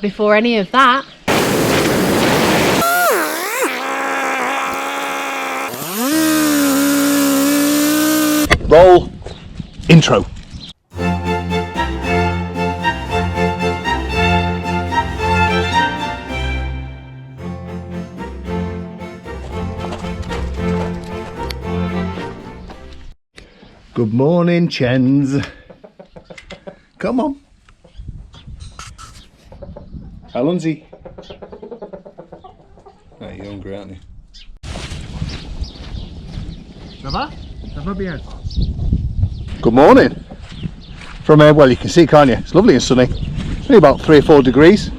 before any of that. Roll intro. Good morning, Chens. Come on. Alonzi. Oh, you're hungry, aren't you? Ça va? Ça va bien? Good morning. From well, you can see, can't you? It's lovely and sunny. Only about 3 or 4 degrees.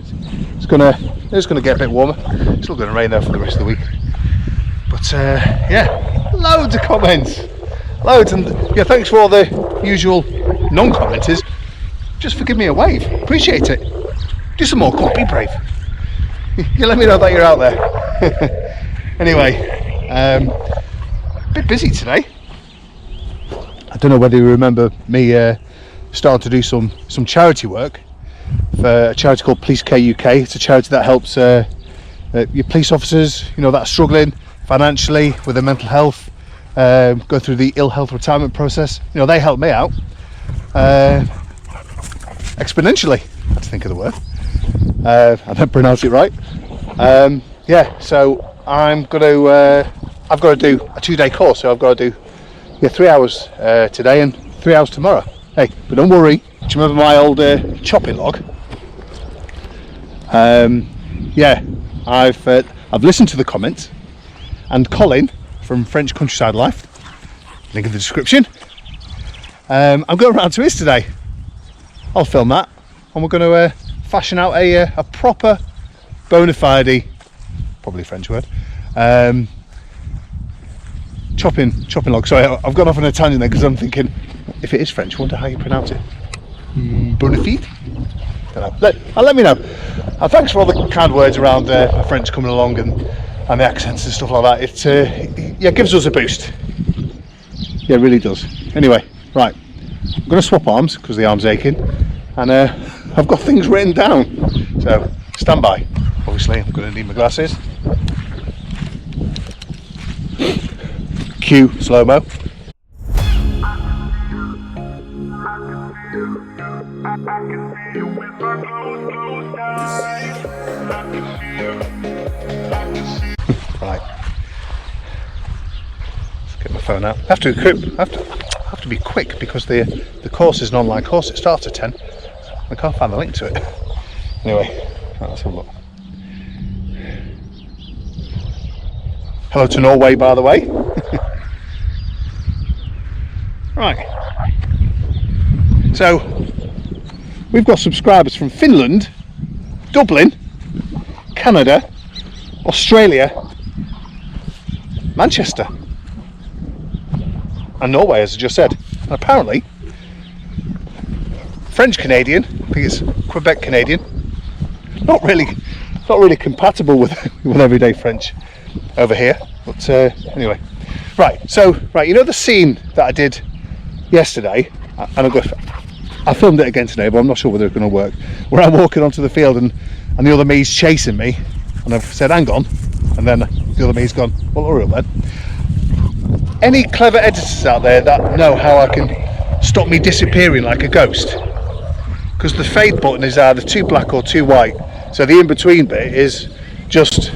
It's gonna get a bit warmer. It's still gonna rain though for the rest of the week. But yeah, loads of comments. Loads, and yeah, thanks for all the usual non-commenters. Just for giving me a wave. Appreciate it. Do some more, come on, be brave. You let me know that you're out there. Anyway, a bit busy today. I don't know whether you remember me starting to do some charity work for a charity called Police Care UK. It's a charity that helps your police officers, you know, that are struggling financially with their mental health, go through the ill health retirement process. You know, they help me out exponentially. I had to think of the word. I don't pronounce it right. Yeah, so I've got to do a 2-day course. So I've got to do 3 hours today and 3 hours tomorrow. Hey, but don't worry. Do you remember my old chopping log? Yeah, I've listened to the comments, and Colin from French Countryside Life, link in the description. I'm going around to his today. I'll film that, and we're going to fashion out a proper bona fide, probably a French word, chopping log. Sorry, I've gone off on a tangent there because I'm thinking, if it is French, I wonder how you pronounce it. Bona fide? Don't know. Let me know. Thanks for all the kind words around my French coming along and the accents and stuff like that. It yeah, gives us a boost. Yeah, it really does. Anyway, right, I'm going to swap arms because the arm's aching, and I've got things written down, so stand by. Obviously I'm going to need my glasses. Cue slow-mo. Right, let's get my phone out. I have to be quick because the course is an online course. It starts at 10. I can't find the link to it. Anyway, right, let's have a look. Hello to Norway, by the way. Right, so we've got subscribers from Finland, Dublin, Canada, Australia, Manchester and Norway, as I just said. And apparently French Canadian, I think it's Quebec Canadian, not really compatible with everyday French over here, but anyway, right, you know the scene that I did yesterday, and I filmed it again today, but I'm not sure whether it's going to work, where I'm walking onto the field and the other me's chasing me, and I've said hang on, and then the other me's gone, well, hurry up then. Any clever editors out there that know how I can stop me disappearing like a ghost? Because the fade button is either too black or too white, so the in-between bit is just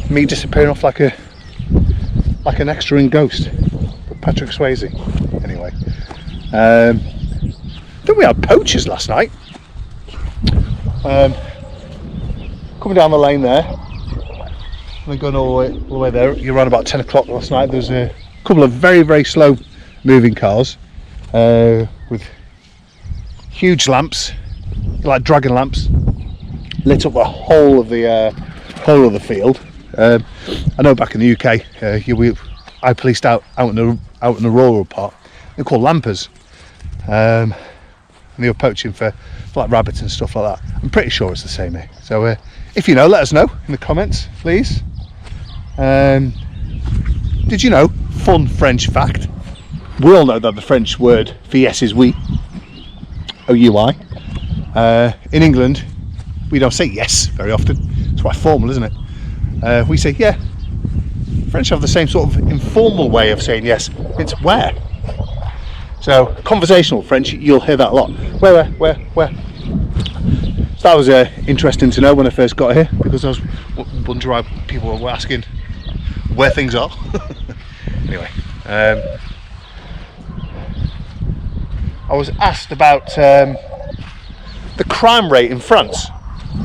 me disappearing off like an extra in Ghost, Patrick Swayze. Anyway, I think we had poachers last night. Coming down the lane there, and then going all the way there. You're around about 10 o'clock last night. There was a couple of very, very slow moving cars with huge lamps, like dragon lamps, lit up the whole of the field. I know back in the UK, I policed out in the rural part. They're called lampers, and they were poaching for like rabbits and stuff like that. I'm pretty sure it's the same here. So if you know, let us know in the comments, please. Did you know, fun French fact, we all know that the French word for yes is oui, O-U-I. In England, We don't say yes very often. It's quite formal, isn't it? We say yeah. French have the same sort of informal way of saying yes. It's where. So conversational French, you'll hear that a lot. Where. So that was interesting to know when I first got here, because I was wondering why people were asking where things are. Anyway, I was asked about the crime rate in France.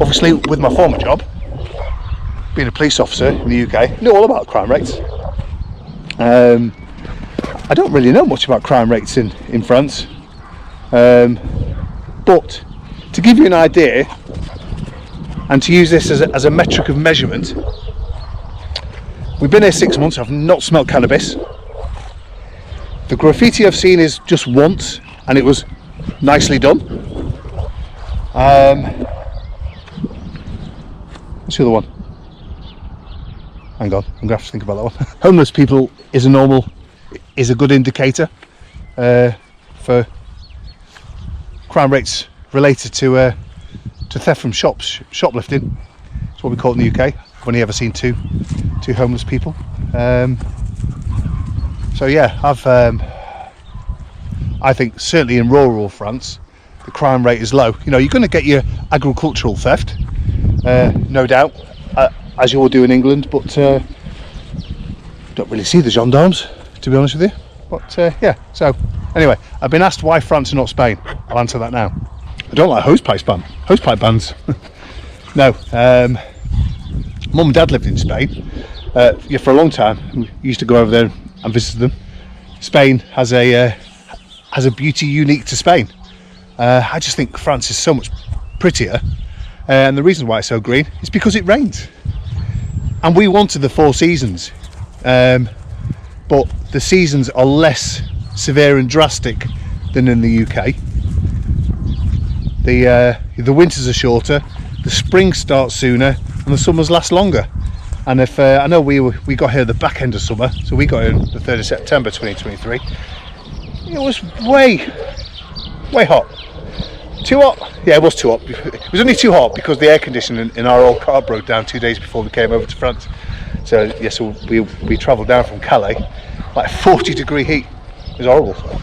Obviously, with my former job, being a police officer in the UK, I knew all about crime rates. I don't really know much about crime rates in France, but to give you an idea, and to use this as a metric of measurement, we've been here 6 months. I've not smelt cannabis. The graffiti I've seen is just once, and it was nicely done. What's the other one? Hang on, I'm gonna have to think about that one. Homeless people is a good indicator for crime rates related to theft from shops, shoplifting. That's what we call it in the UK. I've only ever seen two homeless people. So yeah, I think certainly in rural France the crime rate is low. You know, you're going to get your agricultural theft, no doubt, as you all do in England, but don't really see the gendarmes, to be honest with you. But yeah, so anyway, I've been asked why France and not Spain. I'll answer that now. I don't like hosepipe bans. No, Mum and Dad lived in Spain yeah, for a long time. We used to go over there and visit them. Spain has a beauty unique to Spain. I just think France is so much prettier, and the reason why it's so green is because it rains. And we wanted the 4 seasons, but the seasons are less severe and drastic than in the UK. The winters are shorter, the spring starts sooner, and the summers last longer. And if I know we got here the back end of summer, so we got here the 3rd of September 2023. It was way hot. Too hot? Yeah, it was too hot. It was only too hot because the air conditioning in our old car broke down 2 days before we came over to France. So yes, yeah, so we travelled down from Calais, like 40-degree heat. It was horrible. A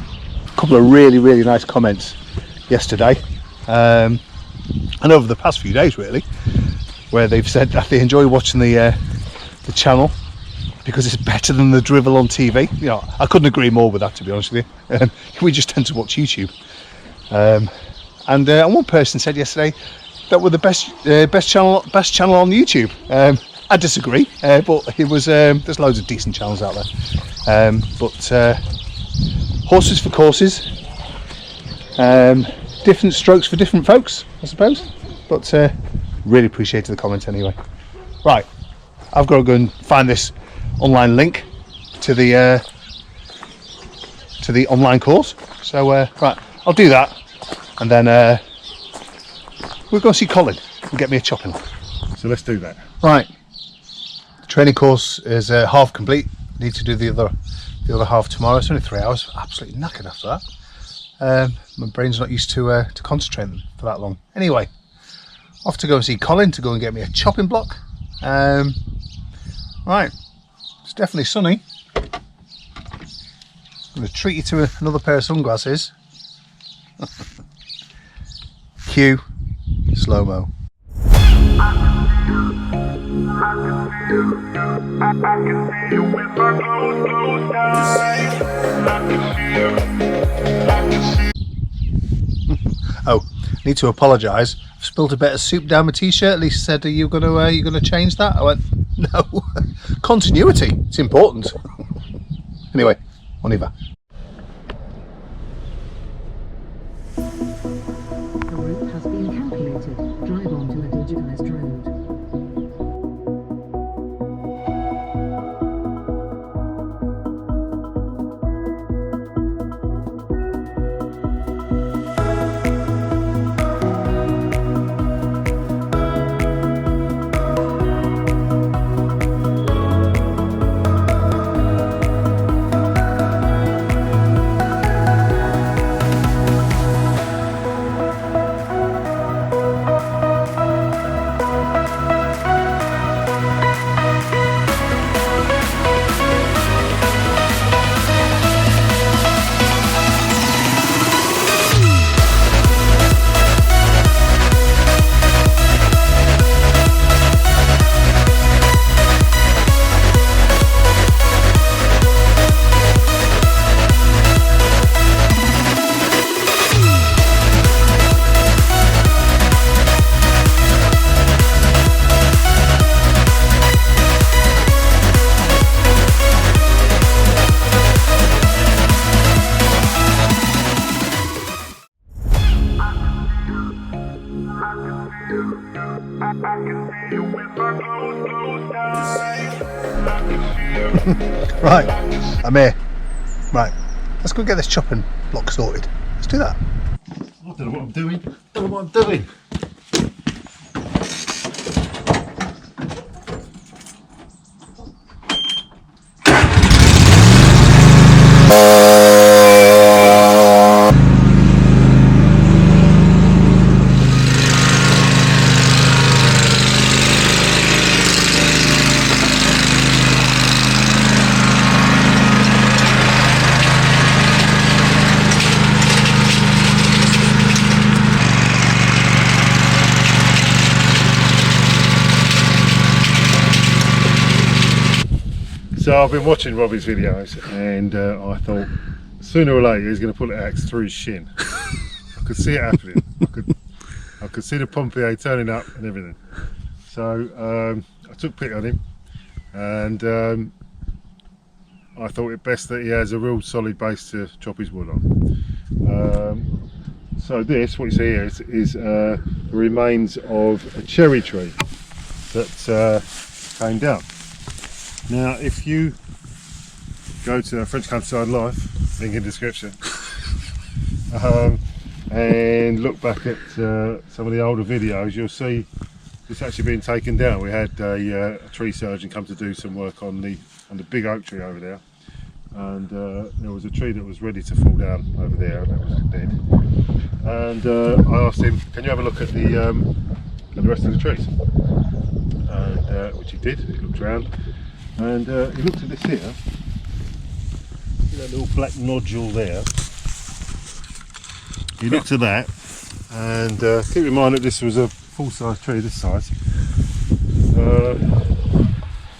couple of really nice comments yesterday, and over the past few days really, where they've said that they enjoy watching the channel because it's better than the drivel on TV. You know, I couldn't agree more with that, to be honest with you. We just tend to watch YouTube. And one person said yesterday that we're the best channel on YouTube. I disagree, but it was there's loads of decent channels out there. But horses for courses, different strokes for different folks, I suppose. But really appreciated the comment anyway. Right, I've got to go and find this online link to the online course. So right, I'll do that, and then we'll go see Colin and get me a chopping. So let's do that. Right, the training course is half complete. Need to do the other half tomorrow. It's only 3 hours. Absolutely knackered after that. My brain's not used to concentrating for that long. Anyway, off to go and see Colin to go and get me a chopping block. Right, it's definitely sunny. I'm going to treat you to another pair of sunglasses. Cue slow-mo. Oh, need to apologise. I've spilled a bit of soup down my t-shirt. Lisa said, "Are you gonna change that?" I went, "No, continuity. It's important." Anyway, on y va. The route has been calculated. Drive onto a digitized road. Right, I'm here. Right, let's go get this chopping block sorted. Let's do that. I don't know what I'm doing. Don't know what I'm doing. So I've been watching Robbie's videos and I thought sooner or later he's going to pull an axe through his shin. I could see it happening. I could see the pompier turning up and everything. So I took pity on him and I thought it best that he has a real solid base to chop his wood on. So this, what you see here, is the remains of a cherry tree that came down. Now, if you go to French Countryside Life, link in description, and look back at some of the older videos, you'll see it's actually been taken down. We had a tree surgeon come to do some work on the big oak tree over there, and there was a tree that was ready to fall down over there, and that was dead. And I asked him, "Can you have a look at the rest of the trees?" And which he did. He looked around. And he looked at this here, see that little black nodule there. He looked at that, and keep in mind that this was a full-size tree, this size.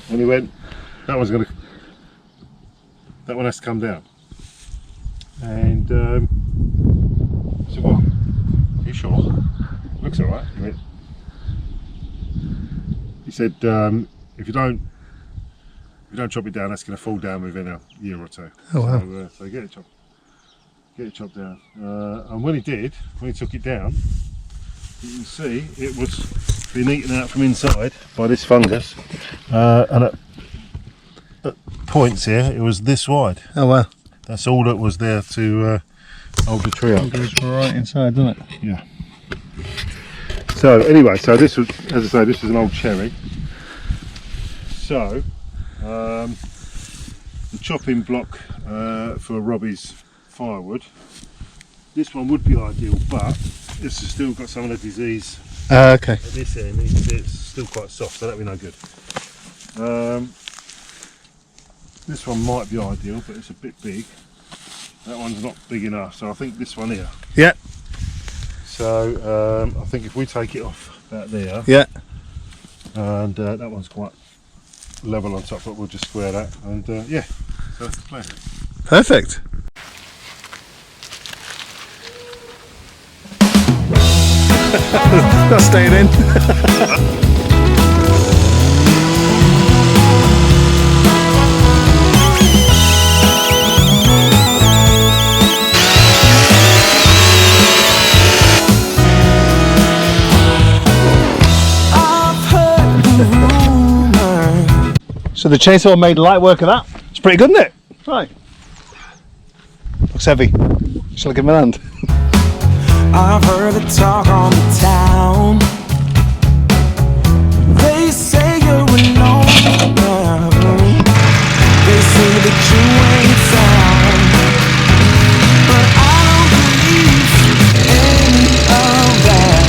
And he went, that one has to come down. And I said, "What? Are you sure? Looks alright." He went, he said, if you don't chop it down, that's going to fall down within a year or two." Oh wow! So get it chopped down. And when he took it down, you can see it was being eaten out from inside by this fungus, and at points here it was this wide. Oh wow! That's all that was there to hold the tree up. It goes right inside, doesn't it? Yeah. So anyway, so this was, as I say, this was an old cherry. So. The chopping block for Robbie's firewood, this one would be ideal, but this has still got some of the disease okay. At this end. It's still quite soft, so that'd be no good. This one might be ideal, but it's a bit big. That one's not big enough, so I think this one here. Yeah. So I think if we take it off about there. Yeah. And that one's quite level on top, but we'll just square that, and yeah, so that's the plan. Perfect. That's staying in. So the chainsaw made light work of that. It's pretty good, isn't it? Right. Looks heavy. Shall I give him a hand? I've heard the talk on the town. They say you're alone. They say that you ain't sound. But I don't believe any of that.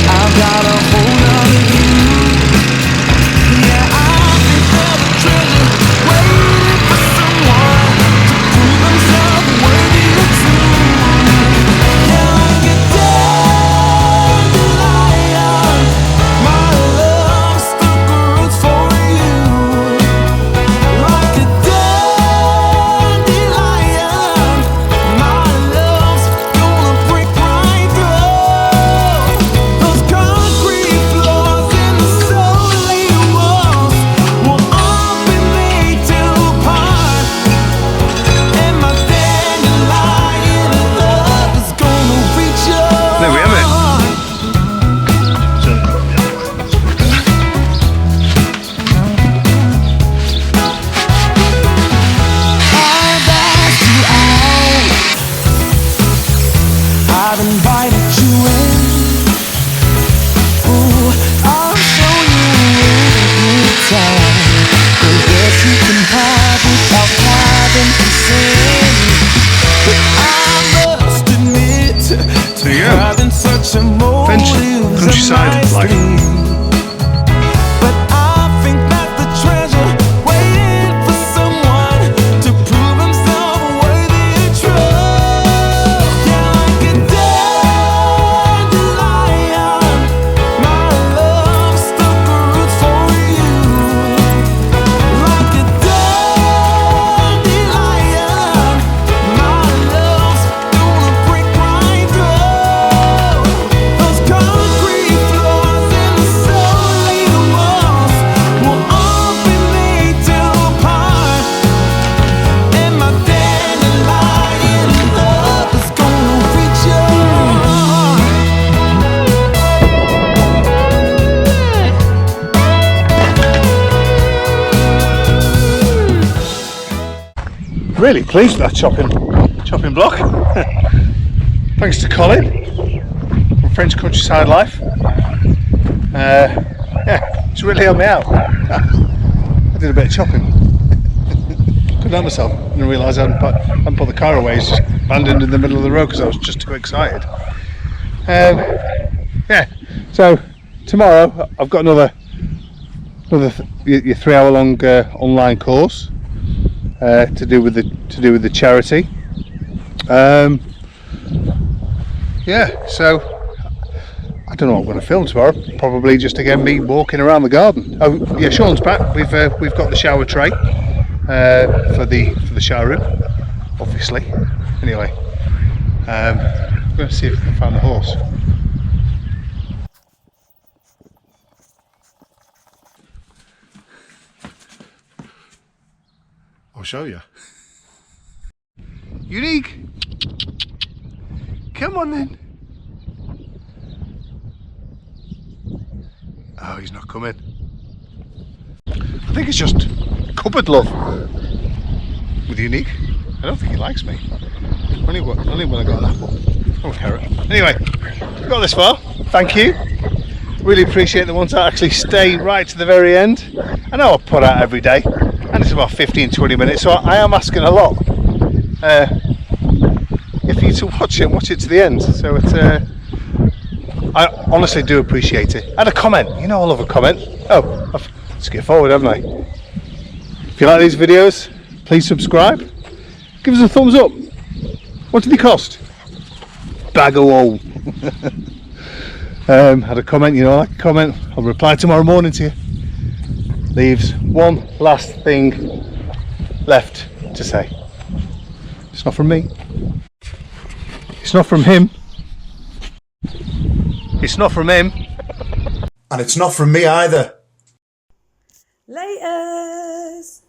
I've got a hold on you. Yeah, I think there's a treasure waiting for someone to prove themselves worthy of true. Yeah, like a dandelion. Really pleased with that chopping block. Thanks to Colin from French Countryside Life. Yeah, it's really helped me out. I did a bit of chopping. Couldn't help myself. Didn't realise I hadn't put the car away. It's just abandoned in the middle of the road because I was just too excited. Yeah, so tomorrow I've got another 3-hour long online course to do with the charity. Yeah, so I don't know what I'm going to film tomorrow. Probably just again me walking around the garden. Oh yeah, Sean's back. We've got the shower tray for the shower room, obviously. Anyway, I'm going to see if I can find the horse. I'll show you. Unique! Come on then! Oh, he's not coming. I think it's just cupboard love with Unique. I don't think he likes me. Only when I got an apple. Oh, carrot. Anyway, we got this far. Thank you. Really appreciate the ones that actually stay right to the very end. I know I put out every day, and it's about 15-20 minutes, so I am asking a lot. If you to watch it to the end. So it's I honestly do appreciate it. And a comment, you know I love a comment. Oh, I've skipped forward, haven't I? If you like these videos, please subscribe. Give us a thumbs up. What did they cost? Bag of wool. Had a comment, you know, I like a comment. I'll reply tomorrow morning to you. Leaves one last thing left to say. It's not from me. It's not from him. It's not from him. And it's not from me either. Laters.